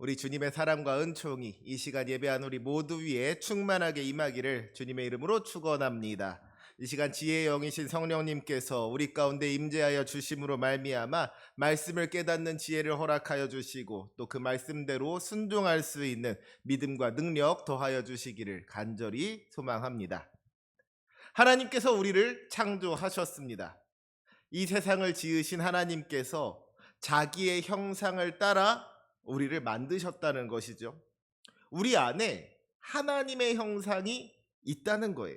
우리 주님의 사랑과 은총이 이 시간 예배한 우리 모두 위에 충만하게 임하기를 주님의 이름으로 축원합니다. 이 시간 지혜의 영이신 성령님께서 우리 가운데 임재하여 주심으로 말미암아 말씀을 깨닫는 지혜를 허락하여 주시고 또 그 말씀대로 순종할 수 있는 믿음과 능력 더하여 주시기를 간절히 소망합니다. 하나님께서 우리를 창조하셨습니다. 이 세상을 지으신 하나님께서 자기의 형상을 따라 우리를 만드셨다는 것이죠. 우리 안에 하나님의 형상이 있다는 거예요.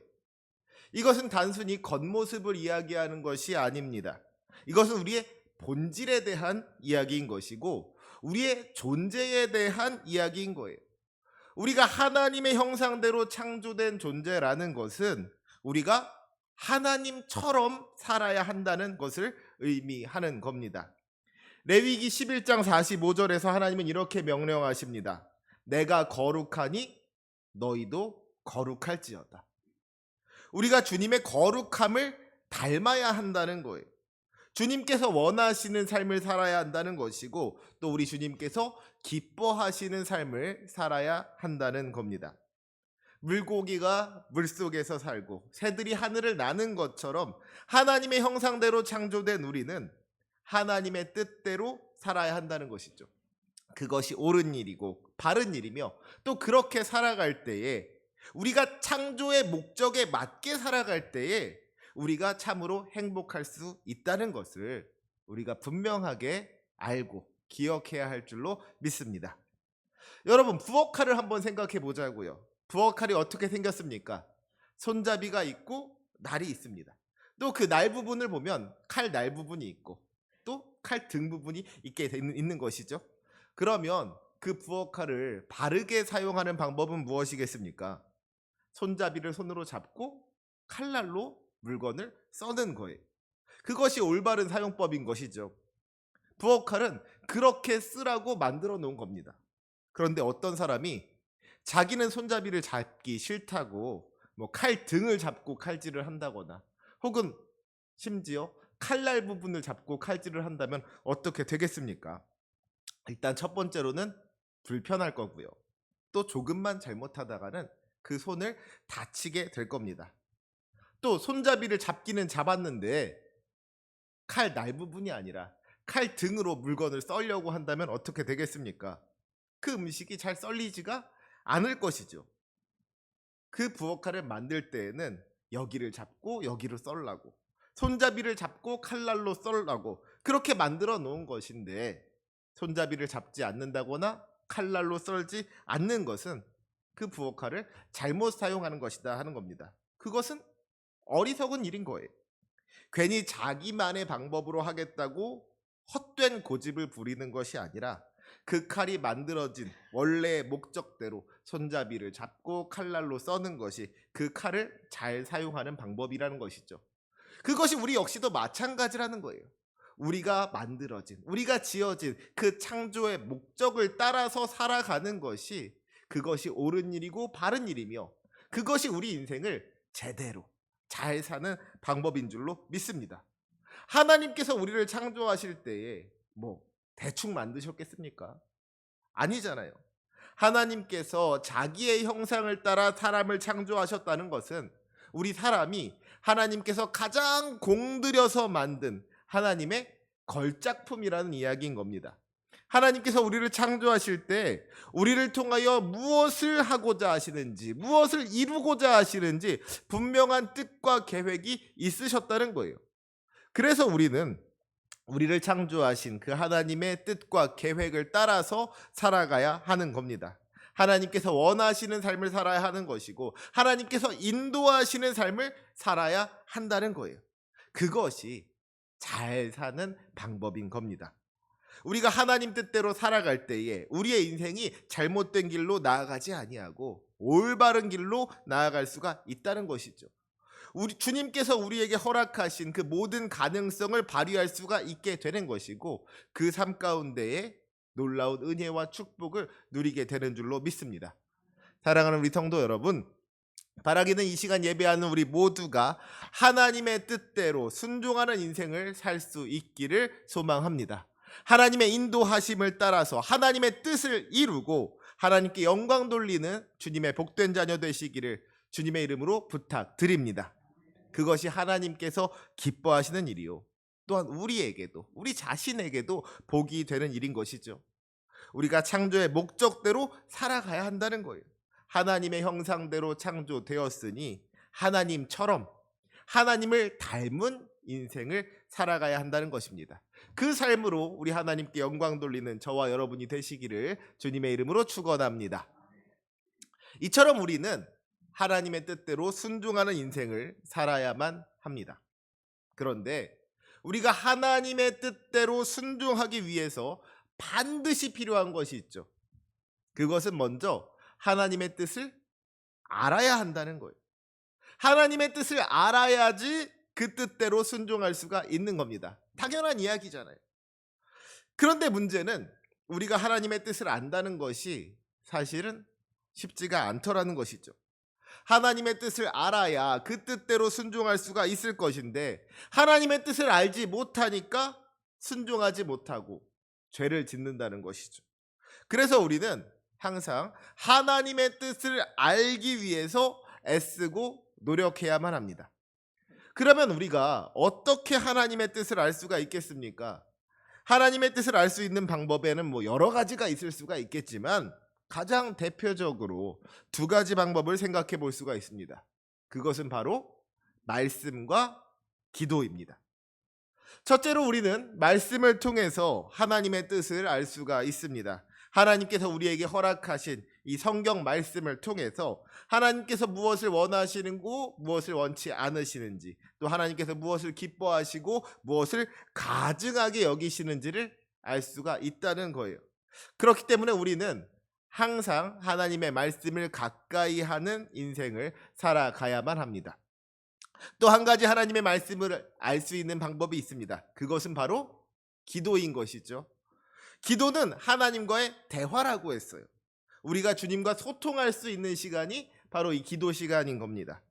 이것은 단순히 겉모습을 이야기하는 것이 아닙니다. 이것은 우리의 본질에 대한 이야기인 것이고 우리의 존재에 대한 이야기인 거예요. 우리가 하나님의 형상대로 창조된 존재라는 것은 우리가 하나님처럼 살아야 한다는 것을 의미하는 겁니다. 레위기 11장 45절에서 하나님은 이렇게 명령하십니다. 내가 거룩하니 너희도 거룩할지어다. 우리가 주님의 거룩함을 닮아야 한다는 거예요. 주님께서 원하시는 삶을 살아야 한다는 것이고 또 우리 주님께서 기뻐하시는 삶을 살아야 한다는 겁니다. 물고기가 물속에서 살고 새들이 하늘을 나는 것처럼 하나님의 형상대로 창조된 우리는 하나님의 뜻대로 살아야 한다는 것이죠. 그것이 옳은 일이고 바른 일이며 또 그렇게 살아갈 때에 우리가 창조의 목적에 맞게 살아갈 때에 우리가 참으로 행복할 수 있다는 것을 우리가 분명하게 알고 기억해야 할 줄로 믿습니다. 여러분, 부엌칼을 한번 생각해 보자고요. 부엌칼이 어떻게 생겼습니까? 손잡이가 있고 날이 있습니다. 또 그 날 부분을 보면 칼 날 부분이 있고 또 칼 등 부분이 있는 것이죠. 그러면 그 부엌칼을 바르게 사용하는 방법은 무엇이겠습니까? 손잡이를 손으로 잡고 칼날로 물건을 써는 거예요. 그것이 올바른 사용법인 것이죠. 부엌칼은 그렇게 쓰라고 만들어 놓은 겁니다. 그런데 어떤 사람이 자기는 손잡이를 잡기 싫다고 칼 등을 잡고 칼질을 한다거나 혹은 심지어 칼날 부분을 잡고 칼질을 한다면 어떻게 되겠습니까? 일단 첫 번째로는 불편할 거고요. 또 조금만 잘못하다가는 그 손을 다치게 될 겁니다. 또 손잡이를 잡기는 잡았는데 칼 날 부분이 아니라 칼 등으로 물건을 썰려고 한다면 어떻게 되겠습니까? 그 음식이 잘 썰리지가 않을 것이죠. 그 부엌칼을 만들 때에는 여기를 잡고 여기로 썰라고 손잡이를 잡고 칼날로 썰라고 그렇게 만들어 놓은 것인데 손잡이를 잡지 않는다거나 칼날로 썰지 않는 것은 그 부엌칼을 잘못 사용하는 것이다 하는 겁니다. 그것은 어리석은 일인 거예요. 괜히 자기만의 방법으로 하겠다고 헛된 고집을 부리는 것이 아니라 그 칼이 만들어진 원래의 목적대로 손잡이를 잡고 칼날로 써는 것이 그 칼을 잘 사용하는 방법이라는 것이죠. 그것이 우리 역시도 마찬가지라는 거예요. 우리가 만들어진, 우리가 지어진 그 창조의 목적을 따라서 살아가는 것이 그것이 옳은 일이고 바른 일이며 그것이 우리 인생을 제대로 잘 사는 방법인 줄로 믿습니다. 하나님께서 우리를 창조하실 때에 대충 만드셨겠습니까? 아니잖아요. 하나님께서 자기의 형상을 따라 사람을 창조하셨다는 것은 우리 사람이 하나님께서 가장 공들여서 만든 하나님의 걸작품이라는 이야기인 겁니다. 하나님께서 우리를 창조하실 때 우리를 통하여 무엇을 하고자 하시는지, 무엇을 이루고자 하시는지 분명한 뜻과 계획이 있으셨다는 거예요. 그래서 우리는 우리를 창조하신 그 하나님의 뜻과 계획을 따라서 살아가야 하는 겁니다. 하나님께서 원하시는 삶을 살아야 하는 것이고 하나님께서 인도하시는 삶을 살아야 한다는 거예요. 그것이 잘 사는 방법인 겁니다. 우리가 하나님 뜻대로 살아갈 때에 우리의 인생이 잘못된 길로 나아가지 아니하고 올바른 길로 나아갈 수가 있다는 것이죠. 우리 주님께서 우리에게 허락하신 그 모든 가능성을 발휘할 수가 있게 되는 것이고 그 삶 가운데에 놀라운 은혜와 축복을 누리게 되는 줄로 믿습니다. 사랑하는 우리 성도 여러분, 바라기는 이 시간 예배하는 우리 모두가 하나님의 뜻대로 순종하는 인생을 살 수 있기를 소망합니다. 하나님의 인도하심을 따라서 하나님의 뜻을 이루고 하나님께 영광 돌리는 주님의 복된 자녀 되시기를 주님의 이름으로 부탁드립니다. 그것이 하나님께서 기뻐하시는 일이요, 또한 우리에게도, 우리 자신에게도 복이 되는 일인 것이죠. 우리가 창조의 목적대로 살아가야 한다는 거예요. 하나님의 형상대로 창조되었으니 하나님처럼 하나님을 닮은 인생을 살아가야 한다는 것입니다. 그 삶으로 우리 하나님께 영광 돌리는 저와 여러분이 되시기를 주님의 이름으로 축원합니다. 이처럼 우리는 하나님의 뜻대로 순종하는 인생을 살아야만 합니다. 그런데 우리가 하나님의 뜻대로 순종하기 위해서 반드시 필요한 것이 있죠. 그것은 먼저 하나님의 뜻을 알아야 한다는 거예요. 하나님의 뜻을 알아야지 그 뜻대로 순종할 수가 있는 겁니다. 당연한 이야기잖아요. 그런데 문제는 우리가 하나님의 뜻을 안다는 것이 사실은 쉽지가 않더라는 것이죠. 하나님의 뜻을 알아야 그 뜻대로 순종할 수가 있을 것인데 하나님의 뜻을 알지 못하니까 순종하지 못하고 죄를 짓는다는 것이죠. 그래서 우리는 항상 하나님의 뜻을 알기 위해서 애쓰고 노력해야만 합니다. 그러면 우리가 어떻게 하나님의 뜻을 알 수가 있겠습니까? 하나님의 뜻을 알 수 있는 방법에는 여러 가지가 있을 수가 있겠지만 가장 대표적으로 두 가지 방법을 생각해 볼 수가 있습니다. 그것은 바로 말씀과 기도입니다. 첫째로 우리는 말씀을 통해서 하나님의 뜻을 알 수가 있습니다. 하나님께서 우리에게 허락하신 이 성경 말씀을 통해서 하나님께서 무엇을 원하시는고 무엇을 원치 않으시는지, 또 하나님께서 무엇을 기뻐하시고 무엇을 가증하게 여기시는지를 알 수가 있다는 거예요. 그렇기 때문에 우리는 항상 하나님의 말씀을 가까이 하는 인생을 살아가야만 합니다. 또 한 가지 하나님의 말씀을 알 수 있는 방법이 있습니다. 그것은 바로 기도인 것이죠. 기도는 하나님과의 대화라고 했어요. 우리가 주님과 소통할 수 있는 시간이 바로 이 기도 시간인 겁니다.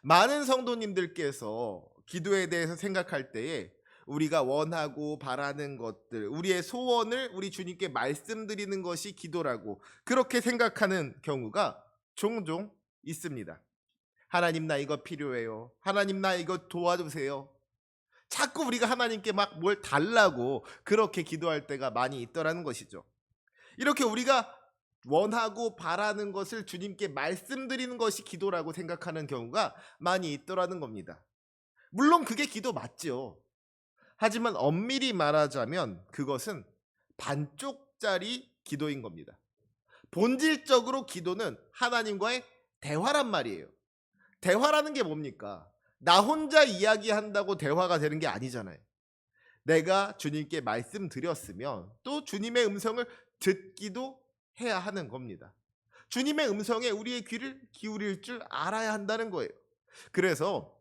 많은 성도님들께서 기도에 대해서 생각할 때에 우리가 원하고 바라는 것들, 우리의 소원을 우리 주님께 말씀드리는 것이 기도라고 그렇게 생각하는 경우가 종종 있습니다. 하나님, 나 이거 필요해요. 하나님, 나 이거 도와주세요. 자꾸 우리가 하나님께 막 뭘 달라고 그렇게 기도할 때가 많이 있더라는 것이죠. 이렇게 우리가 원하고 바라는 것을 주님께 말씀드리는 것이 기도라고 생각하는 경우가 많이 있더라는 겁니다. 물론 그게 기도 맞죠. 하지만 엄밀히 말하자면 그것은 반쪽짜리 기도인 겁니다. 본질적으로 기도는 하나님과의 대화란 말이에요. 대화라는 게 뭡니까? 나 혼자 이야기한다고 대화가 되는 게 아니잖아요. 내가 주님께 말씀드렸으면 또 주님의 음성을 듣기도 해야 하는 겁니다. 주님의 음성에 우리의 귀를 기울일 줄 알아야 한다는 거예요. 그래서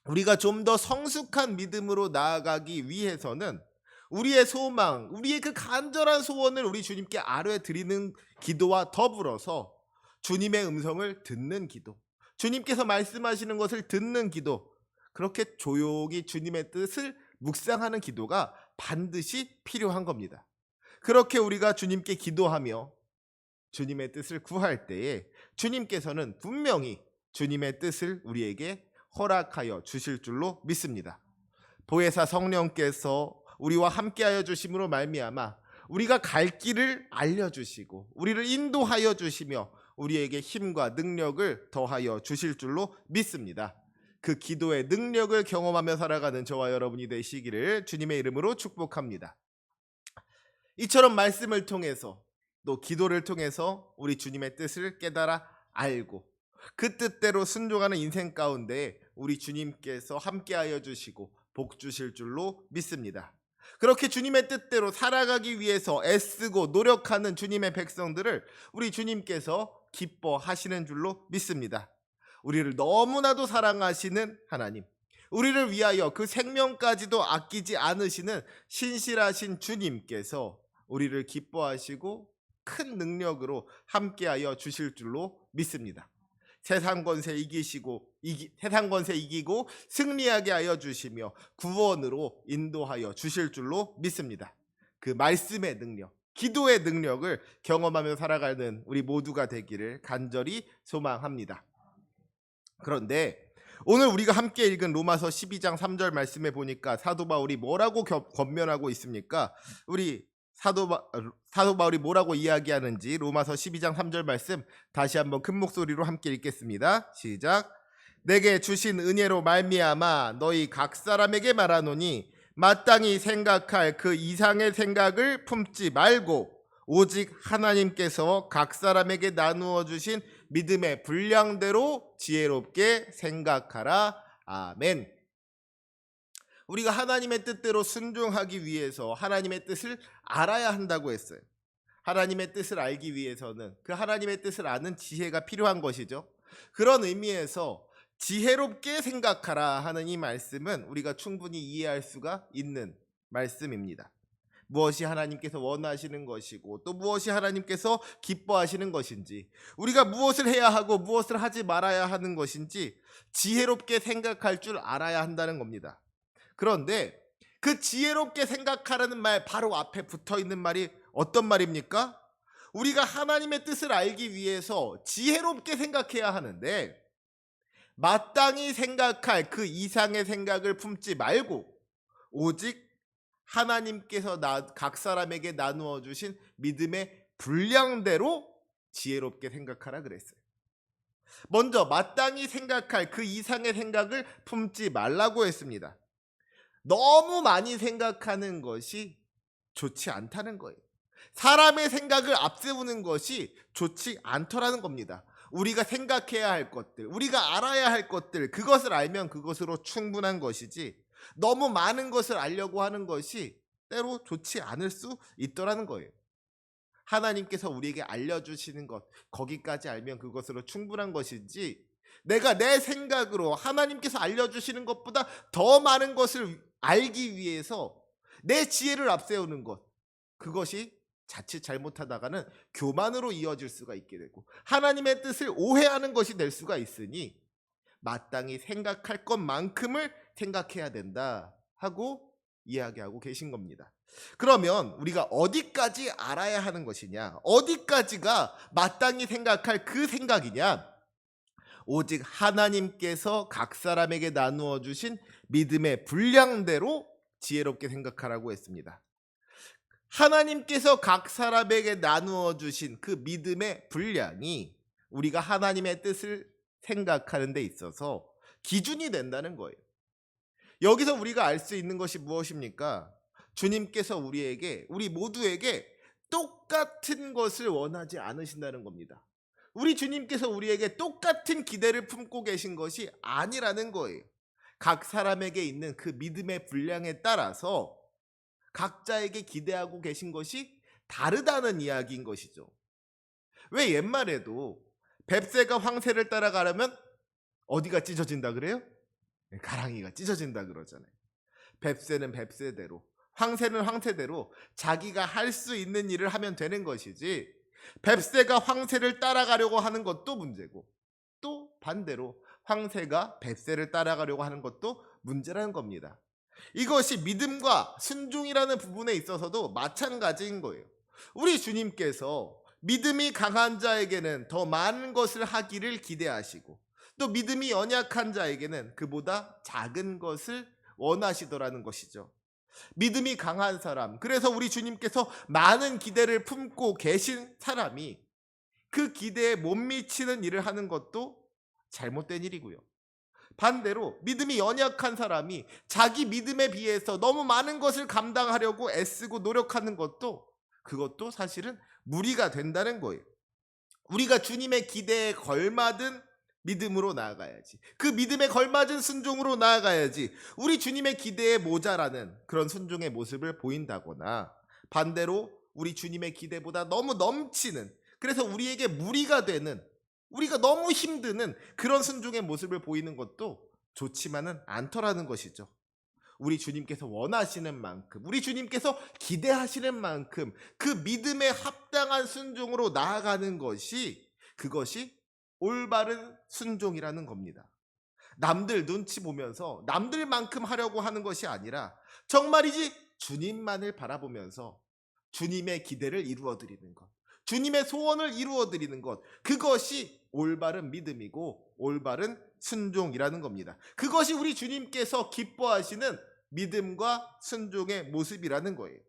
우리가 좀 더 성숙한 믿음으로 나아가기 위해서는 우리의 소망, 우리의 그 간절한 소원을 우리 주님께 아뢰드리는 기도와 더불어서 주님의 음성을 듣는 기도, 주님께서 말씀하시는 것을 듣는 기도, 그렇게 조용히 주님의 뜻을 묵상하는 기도가 반드시 필요한 겁니다. 그렇게 우리가 주님께 기도하며 주님의 뜻을 구할 때에 주님께서는 분명히 주님의 뜻을 우리에게 허락하여 주실 줄로 믿습니다. 보혜사 성령께서 우리와 함께하여 주심으로 말미암아 우리가 갈 길을 알려주시고 우리를 인도하여 주시며 우리에게 힘과 능력을 더하여 주실 줄로 믿습니다. 그 기도의 능력을 경험하며 살아가는 저와 여러분이 되시기를 주님의 이름으로 축복합니다. 이처럼 말씀을 통해서 또 기도를 통해서 우리 주님의 뜻을 깨달아 알고 그 뜻대로 순종하는 인생 가운데 우리 주님께서 함께하여 주시고 복 주실 줄로 믿습니다. 그렇게 주님의 뜻대로 살아가기 위해서 애쓰고 노력하는 주님의 백성들을 우리 주님께서 기뻐하시는 줄로 믿습니다. 우리를 너무나도 사랑하시는 하나님, 우리를 위하여 그 생명까지도 아끼지 않으시는 신실하신 주님께서 우리를 기뻐하시고 큰 능력으로 함께하여 주실 줄로 믿습니다. 세상 권세 이기고 승리하게 하여 주시며 구원으로 인도하여 주실 줄로 믿습니다. 그 말씀의 능력, 기도의 능력을 경험하며 살아가는 우리 모두가 되기를 간절히 소망합니다. 그런데 오늘 우리가 함께 읽은 로마서 12장 3절 말씀에 보니까 사도 바울이 뭐라고 권면하고 있습니까? 우리 사도 바울이 뭐라고 이야기하는지 로마서 12장 3절 말씀 다시 한번 큰 목소리로 함께 읽겠습니다. 시작. 내게 주신 은혜로 말미암아 너희 각 사람에게 말하노니 마땅히 생각할 그 이상의 생각을 품지 말고 오직 하나님께서 각 사람에게 나누어 주신 믿음의 분량대로 지혜롭게 생각하라. 아멘. 우리가 하나님의 뜻대로 순종하기 위해서 하나님의 뜻을 알아야 한다고 했어요. 하나님의 뜻을 알기 위해서는 그 하나님의 뜻을 아는 지혜가 필요한 것이죠. 그런 의미에서 지혜롭게 생각하라 하는 이 말씀은 우리가 충분히 이해할 수가 있는 말씀입니다. 무엇이 하나님께서 원하시는 것이고 또 무엇이 하나님께서 기뻐하시는 것인지, 우리가 무엇을 해야 하고 무엇을 하지 말아야 하는 것인지 지혜롭게 생각할 줄 알아야 한다는 겁니다. 그런데 그 지혜롭게 생각하라는 말 바로 앞에 붙어 있는 말이 어떤 말입니까? 우리가 하나님의 뜻을 알기 위해서 지혜롭게 생각해야 하는데 마땅히 생각할 그 이상의 생각을 품지 말고 오직 하나님께서 각 사람에게 나누어 주신 믿음의 분량대로 지혜롭게 생각하라 그랬어요. 먼저 마땅히 생각할 그 이상의 생각을 품지 말라고 했습니다. 너무 많이 생각하는 것이 좋지 않다는 거예요. 사람의 생각을 앞세우는 것이 좋지 않더라는 겁니다. 우리가 생각해야 할 것들, 우리가 알아야 할 것들, 그것을 알면 그것으로 충분한 것이지 너무 많은 것을 알려고 하는 것이 때로 좋지 않을 수 있더라는 거예요. 하나님께서 우리에게 알려주시는 것, 거기까지 알면 그것으로 충분한 것이지 내가 내 생각으로 하나님께서 알려주시는 것보다 더 많은 것을 알기 위해서 내 지혜를 앞세우는 것, 그것이 자칫 잘못하다가는 교만으로 이어질 수가 있게 되고 하나님의 뜻을 오해하는 것이 될 수가 있으니 마땅히 생각할 것만큼을 생각해야 된다 하고 이야기하고 계신 겁니다. 그러면 우리가 어디까지 알아야 하는 것이냐, 어디까지가 마땅히 생각할 그 생각이냐, 오직 하나님께서 각 사람에게 나누어 주신 믿음의 분량대로 지혜롭게 생각하라고 했습니다. 하나님께서 각 사람에게 나누어 주신 그 믿음의 분량이 우리가 하나님의 뜻을 생각하는 데 있어서 기준이 된다는 거예요. 여기서 우리가 알 수 있는 것이 무엇입니까? 주님께서 우리 모두에게 똑같은 것을 원하지 않으신다는 겁니다. 우리 주님께서 우리에게 똑같은 기대를 품고 계신 것이 아니라는 거예요. 각 사람에게 있는 그 믿음의 분량에 따라서 각자에게 기대하고 계신 것이 다르다는 이야기인 것이죠. 왜 옛말에도 뱁새가 황새를 따라가려면 어디가 찢어진다 그래요? 가랑이가 찢어진다 그러잖아요. 뱁새는 뱁새대로, 황새는 황새대로 자기가 할 수 있는 일을 하면 되는 것이지 뱁새가 황새를 따라가려고 하는 것도 문제고 또 반대로 황새가 뱁새를 따라가려고 하는 것도 문제라는 겁니다. 이것이 믿음과 순종이라는 부분에 있어서도 마찬가지인 거예요. 우리 주님께서 믿음이 강한 자에게는 더 많은 것을 하기를 기대하시고 또 믿음이 연약한 자에게는 그보다 작은 것을 원하시더라는 것이죠. 믿음이 강한 사람, 그래서 우리 주님께서 많은 기대를 품고 계신 사람이 그 기대에 못 미치는 일을 하는 것도 잘못된 일이고요. 반대로 믿음이 연약한 사람이 자기 믿음에 비해서 너무 많은 것을 감당하려고 애쓰고 노력하는 것도 그것도 사실은 무리가 된다는 거예요. 우리가 주님의 기대에 걸맞은 믿음으로 나아가야지. 그 믿음에 걸맞은 순종으로 나아가야지. 우리 주님의 기대에 모자라는 그런 순종의 모습을 보인다거나 반대로 우리 주님의 기대보다 너무 넘치는, 그래서 우리에게 무리가 되는, 우리가 너무 힘드는 그런 순종의 모습을 보이는 것도 좋지만은 않더라는 것이죠. 우리 주님께서 원하시는 만큼, 우리 주님께서 기대하시는 만큼 그 믿음에 합당한 순종으로 나아가는 것이, 그것이 올바른 순종이라는 겁니다. 남들 눈치 보면서 남들만큼 하려고 하는 것이 아니라 정말이지 주님만을 바라보면서 주님의 기대를 이루어 드리는 것, 주님의 소원을 이루어 드리는 것, 그것이 올바른 믿음이고 올바른 순종이라는 겁니다. 그것이 우리 주님께서 기뻐하시는 믿음과 순종의 모습이라는 거예요.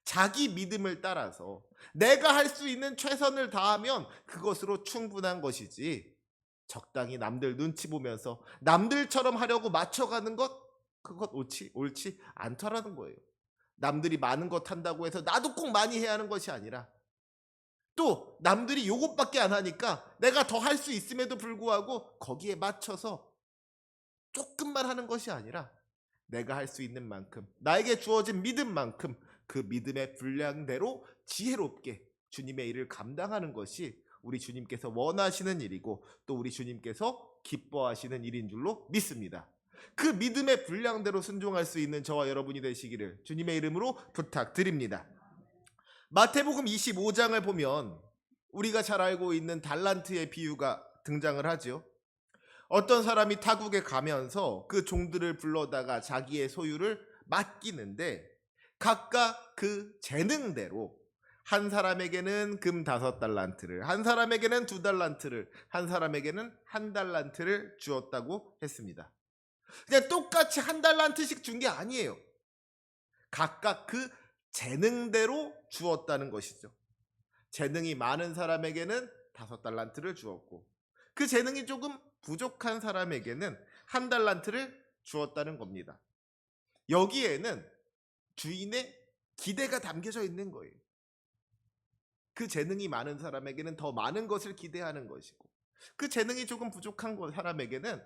자기 믿음을 따라서 내가 할 수 있는 최선을 다하면 그것으로 충분한 것이지, 적당히 남들 눈치 보면서 남들처럼 하려고 맞춰가는 것, 그것 옳지 않다라는 거예요. 남들이 많은 것 한다고 해서 나도 꼭 많이 해야 하는 것이 아니라, 또 남들이 요것밖에 안 하니까 내가 더 할 수 있음에도 불구하고 거기에 맞춰서 조금만 하는 것이 아니라, 내가 할 수 있는 만큼, 나에게 주어진 믿음만큼 그 믿음의 분량대로 지혜롭게 주님의 일을 감당하는 것이 우리 주님께서 원하시는 일이고 또 우리 주님께서 기뻐하시는 일인 줄로 믿습니다. 그 믿음의 분량대로 순종할 수 있는 저와 여러분이 되시기를 주님의 이름으로 부탁드립니다. 마태복음 25장을 보면 우리가 잘 알고 있는 달란트의 비유가 등장을 하죠. 어떤 사람이 타국에 가면서 그 종들을 불러다가 자기의 소유를 맡기는데, 각각 그 재능대로 한 사람에게는 금 5달란트를, 한 사람에게는 2달란트를, 한 사람에게는 1달란트를 주었다고 했습니다. 그냥 똑같이 1달란트씩 준 게 아니에요. 각각 그 재능대로 주었다는 것이죠. 재능이 많은 사람에게는 5달란트를 주었고, 그 재능이 조금 부족한 사람에게는 1달란트를 주었다는 겁니다. 여기에는 주인의 기대가 담겨져 있는 거예요. 그 재능이 많은 사람에게는 더 많은 것을 기대하는 것이고, 그 재능이 조금 부족한 사람에게는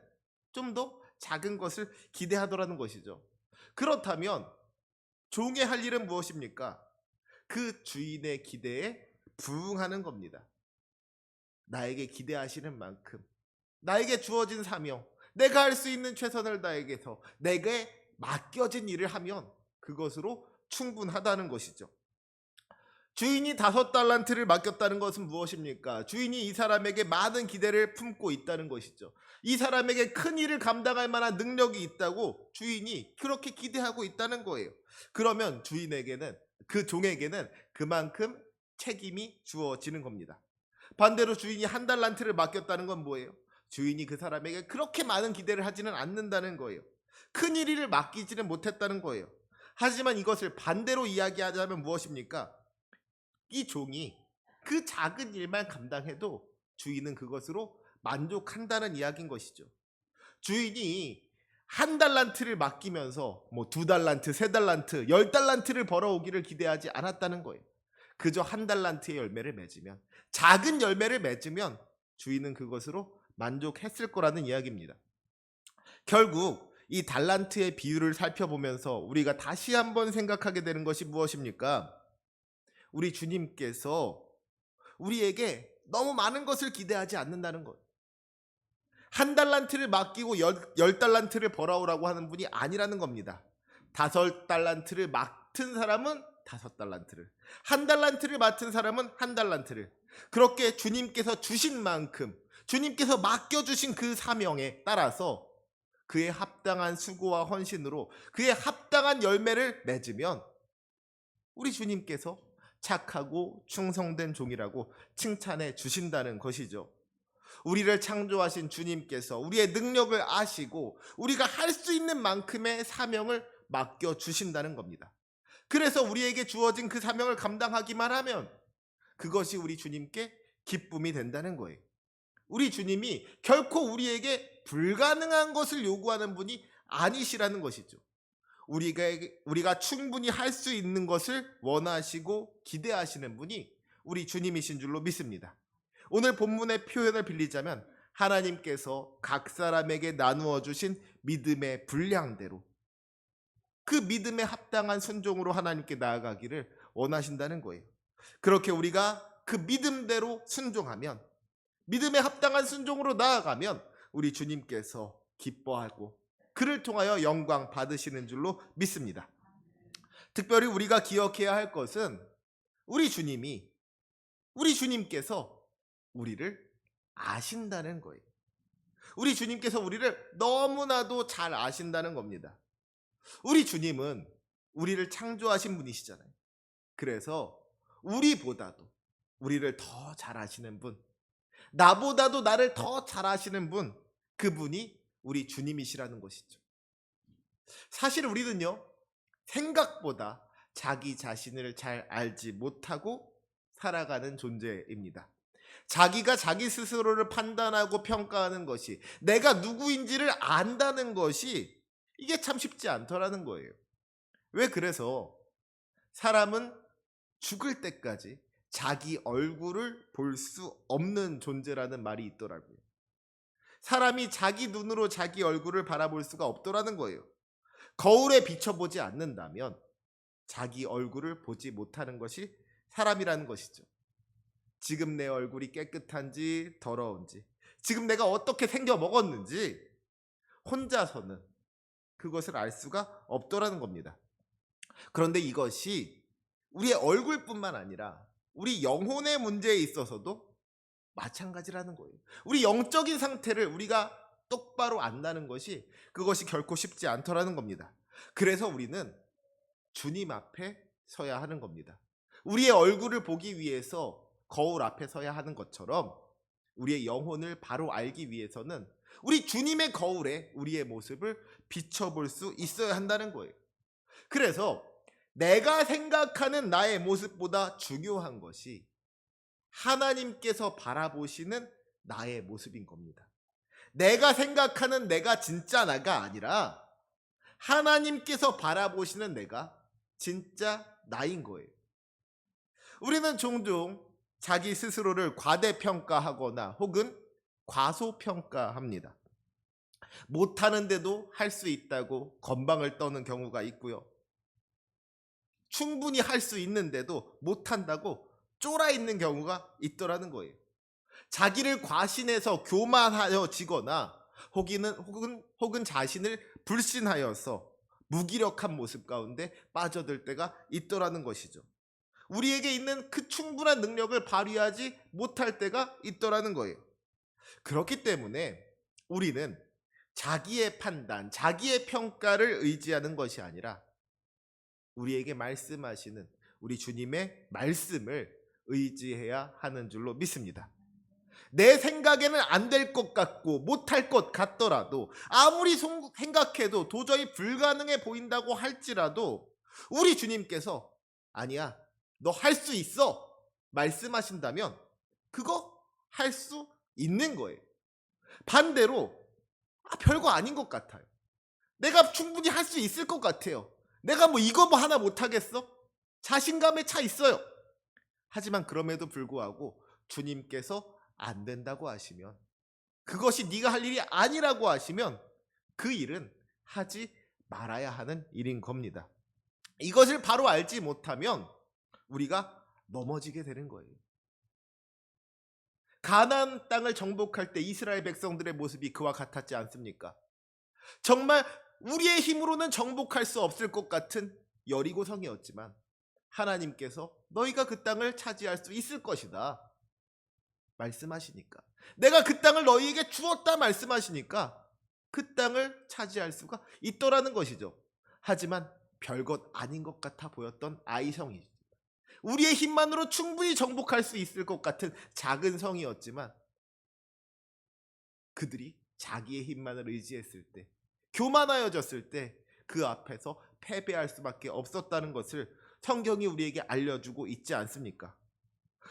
좀 더 작은 것을 기대하더라는 것이죠. 그렇다면 종의 할 일은 무엇입니까? 그 주인의 기대에 부응하는 겁니다. 나에게 기대하시는 만큼, 나에게 주어진 사명, 내가 할 수 있는 최선을 다해서 내게 맡겨진 일을 하면 그것으로 충분하다는 것이죠. 주인이 5달란트를 맡겼다는 것은 무엇입니까? 주인이 이 사람에게 많은 기대를 품고 있다는 것이죠. 이 사람에게 큰 일을 감당할 만한 능력이 있다고 주인이 그렇게 기대하고 있다는 거예요. 그러면 주인에게는, 그 종에게는 그만큼 책임이 주어지는 겁니다. 반대로 주인이 1달란트를 맡겼다는 건 뭐예요? 주인이 그 사람에게 그렇게 많은 기대를 하지는 않는다는 거예요. 큰 일을 맡기지는 못했다는 거예요. 하지만 이것을 반대로 이야기하자면 무엇입니까? 이 종이 그 작은 일만 감당해도 주인은 그것으로 만족한다는 이야기인 것이죠. 주인이 1달란트를 맡기면서 2달란트, 3달란트, 10달란트를 벌어오기를 기대하지 않았다는 거예요. 그저 1달란트의 열매를 맺으면, 작은 열매를 맺으면 주인은 그것으로 만족했을 거라는 이야기입니다. 결국 이 달란트의 비유를 살펴보면서 우리가 다시 한번 생각하게 되는 것이 무엇입니까? 우리 주님께서 우리에게 너무 많은 것을 기대하지 않는다는 것. 1달란트를 맡기고 10달란트를 벌어오라고 하는 분이 아니라는 겁니다. 5달란트를 맡은 사람은 5달란트를, 1달란트를 맡은 사람은 1달란트를, 그렇게 주님께서 주신 만큼, 주님께서 맡겨주신 그 사명에 따라서 그의 합당한 수고와 헌신으로 그의 합당한 열매를 맺으면 우리 주님께서 착하고 충성된 종이라고 칭찬해 주신다는 것이죠. 우리를 창조하신 주님께서 우리의 능력을 아시고 우리가 할 수 있는 만큼의 사명을 맡겨주신다는 겁니다. 그래서 우리에게 주어진 그 사명을 감당하기만 하면 그것이 우리 주님께 기쁨이 된다는 거예요. 우리 주님이 결코 우리에게 불가능한 것을 요구하는 분이 아니시라는 것이죠. 우리가 충분히 할 수 있는 것을 원하시고 기대하시는 분이 우리 주님이신 줄로 믿습니다. 오늘 본문의 표현을 빌리자면 하나님께서 각 사람에게 나누어 주신 믿음의 분량대로 그 믿음에 합당한 순종으로 하나님께 나아가기를 원하신다는 거예요. 그렇게 우리가 그 믿음대로 순종하면, 믿음에 합당한 순종으로 나아가면 우리 주님께서 기뻐하고 그를 통하여 영광 받으시는 줄로 믿습니다. 특별히 우리가 기억해야 할 것은 우리 주님께서 우리를 아신다는 거예요. 우리 주님께서 우리를 너무나도 잘 아신다는 겁니다. 우리 주님은 우리를 창조하신 분이시잖아요. 그래서 우리보다도 우리를 더 잘 아시는 분, 나보다도 나를 더 잘 아시는 분, 그분이 우리 주님이시라는 것이죠. 사실 우리는요, 생각보다 자기 자신을 잘 알지 못하고 살아가는 존재입니다. 자기가 자기 스스로를 판단하고 평가하는 것이, 내가 누구인지를 안다는 것이 이게 참 쉽지 않더라는 거예요. 왜 그래서 사람은 죽을 때까지 자기 얼굴을 볼 수 없는 존재라는 말이 있더라고요. 사람이 자기 눈으로 자기 얼굴을 바라볼 수가 없더라는 거예요. 거울에 비춰보지 않는다면 자기 얼굴을 보지 못하는 것이 사람이라는 것이죠. 지금 내 얼굴이 깨끗한지 더러운지, 지금 내가 어떻게 생겨 먹었는지 혼자서는 그것을 알 수가 없더라는 겁니다. 그런데 이것이 우리의 얼굴뿐만 아니라 우리 영혼의 문제에 있어서도 마찬가지라는 거예요. 우리 영적인 상태를 우리가 똑바로 안다는 것이, 그것이 결코 쉽지 않더라는 겁니다. 그래서 우리는 주님 앞에 서야 하는 겁니다. 우리의 얼굴을 보기 위해서 거울 앞에 서야 하는 것처럼 우리의 영혼을 바로 알기 위해서는 우리 주님의 거울에 우리의 모습을 비춰볼 수 있어야 한다는 거예요. 그래서 내가 생각하는 나의 모습보다 중요한 것이 하나님께서 바라보시는 나의 모습인 겁니다. 내가 생각하는 내가 진짜 나가 아니라 하나님께서 바라보시는 내가 진짜 나인 거예요. 우리는 종종 자기 스스로를 과대평가하거나 혹은 과소평가합니다. 못하는데도 할 수 있다고 건방을 떠는 경우가 있고요. 충분히 할 수 있는데도 못한다고 쫄아 있는 경우가 있더라는 거예요. 자기를 과신해서 교만하여지거나 혹은 자신을 불신하여서 무기력한 모습 가운데 빠져들 때가 있더라는 것이죠. 우리에게 있는 그 충분한 능력을 발휘하지 못할 때가 있더라는 거예요. 그렇기 때문에 우리는 자기의 판단, 자기의 평가를 의지하는 것이 아니라 우리에게 말씀하시는 우리 주님의 말씀을 의지해야 하는 줄로 믿습니다. 내 생각에는 안 될 것 같고 못할 것 같더라도, 아무리 생각해도 도저히 불가능해 보인다고 할지라도 우리 주님께서 아니야, 너 할 수 있어 말씀하신다면 그거 할 수 있는 거예요. 반대로 별거 아닌 것 같아요. 내가 충분히 할 수 있을 것 같아요. 내가 이거 하나 못하겠어? 자신감에 차 있어요. 하지만 그럼에도 불구하고 주님께서 안 된다고 하시면, 그것이 네가 할 일이 아니라고 하시면 그 일은 하지 말아야 하는 일인 겁니다. 이것을 바로 알지 못하면 우리가 넘어지게 되는 거예요. 가나안 땅을 정복할 때 이스라엘 백성들의 모습이 그와 같았지 않습니까? 정말 우리의 힘으로는 정복할 수 없을 것 같은 여리고성이었지만 하나님께서 너희가 그 땅을 차지할 수 있을 것이다 말씀하시니까, 내가 그 땅을 너희에게 주었다 말씀하시니까 그 땅을 차지할 수가 있더라는 것이죠. 하지만 별것 아닌 것 같아 보였던 아이성이, 우리의 힘만으로 충분히 정복할 수 있을 것 같은 작은 성이었지만 그들이 자기의 힘만을 의지했을 때, 교만하여졌을 때 그 앞에서 패배할 수밖에 없었다는 것을 성경이 우리에게 알려주고 있지 않습니까?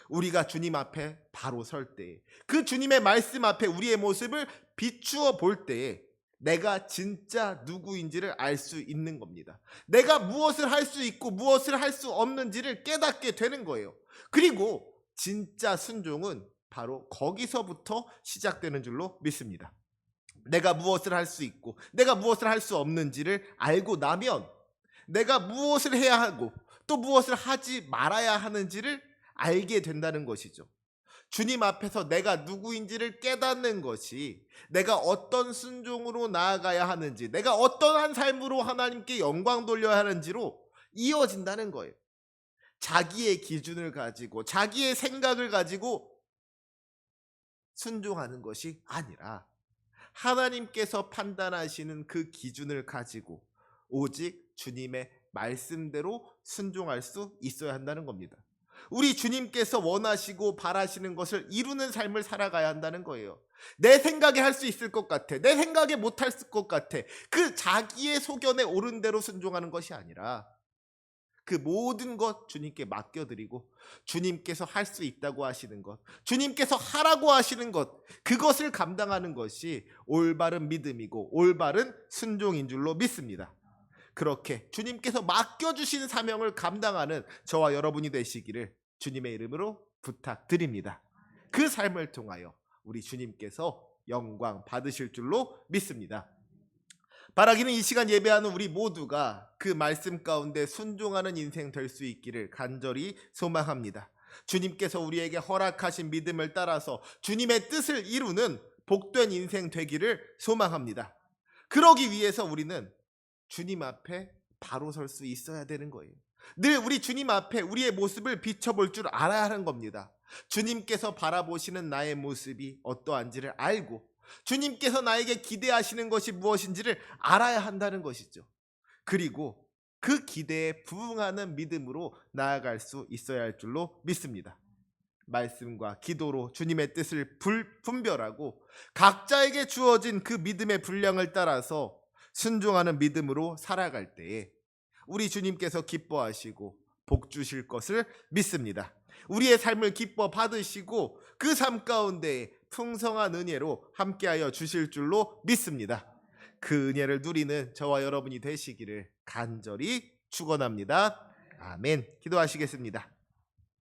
우리가 주님 앞에 바로 설 때에, 그 주님의 말씀 앞에 우리의 모습을 비추어 볼 때에 내가 진짜 누구인지를 알 수 있는 겁니다. 내가 무엇을 할 수 있고 무엇을 할 수 없는지를 깨닫게 되는 거예요. 그리고 진짜 순종은 바로 거기서부터 시작되는 줄로 믿습니다. 내가 무엇을 할 수 있고 내가 무엇을 할 수 없는지를 알고 나면 내가 무엇을 해야 하고 또 무엇을 하지 말아야 하는지를 알게 된다는 것이죠. 주님 앞에서 내가 누구인지를 깨닫는 것이 내가 어떤 순종으로 나아가야 하는지, 내가 어떠한 삶으로 하나님께 영광 돌려야 하는지로 이어진다는 거예요. 자기의 기준을 가지고 자기의 생각을 가지고 순종하는 것이 아니라 하나님께서 판단하시는 그 기준을 가지고 오직 주님의 말씀대로 순종할 수 있어야 한다는 겁니다. 우리 주님께서 원하시고 바라시는 것을 이루는 삶을 살아가야 한다는 거예요. 내 생각에 할 수 있을 것 같아. 내 생각에 못할 것 같아. 그 자기의 소견에 옳은 대로 순종하는 것이 아니라 그 모든 것 주님께 맡겨드리고 주님께서 할 수 있다고 하시는 것, 주님께서 하라고 하시는 것, 그것을 감당하는 것이 올바른 믿음이고 올바른 순종인 줄로 믿습니다. 그렇게 주님께서 맡겨주신 사명을 감당하는 저와 여러분이 되시기를 주님의 이름으로 부탁드립니다. 그 삶을 통하여 우리 주님께서 영광 받으실 줄로 믿습니다. 바라기는 이 시간 예배하는 우리 모두가 그 말씀 가운데 순종하는 인생 될 수 있기를 간절히 소망합니다. 주님께서 우리에게 허락하신 믿음을 따라서 주님의 뜻을 이루는 복된 인생 되기를 소망합니다. 그러기 위해서 우리는 주님 앞에 바로 설 수 있어야 되는 거예요. 늘 우리 주님 앞에 우리의 모습을 비춰볼 줄 알아야 하는 겁니다. 주님께서 바라보시는 나의 모습이 어떠한지를 알고 주님께서 나에게 기대하시는 것이 무엇인지를 알아야 한다는 것이죠. 그리고 그 기대에 부응하는 믿음으로 나아갈 수 있어야 할 줄로 믿습니다. 말씀과 기도로 주님의 뜻을 분별하고 각자에게 주어진 그 믿음의 분량을 따라서 순종하는 믿음으로 살아갈 때에 우리 주님께서 기뻐하시고 복 주실 것을 믿습니다. 우리의 삶을 기뻐 받으시고 그 삶 가운데 풍성한 은혜로 함께하여 주실 줄로 믿습니다. 그 은혜를 누리는 저와 여러분이 되시기를 간절히 축원합니다. 아멘. 기도하시겠습니다.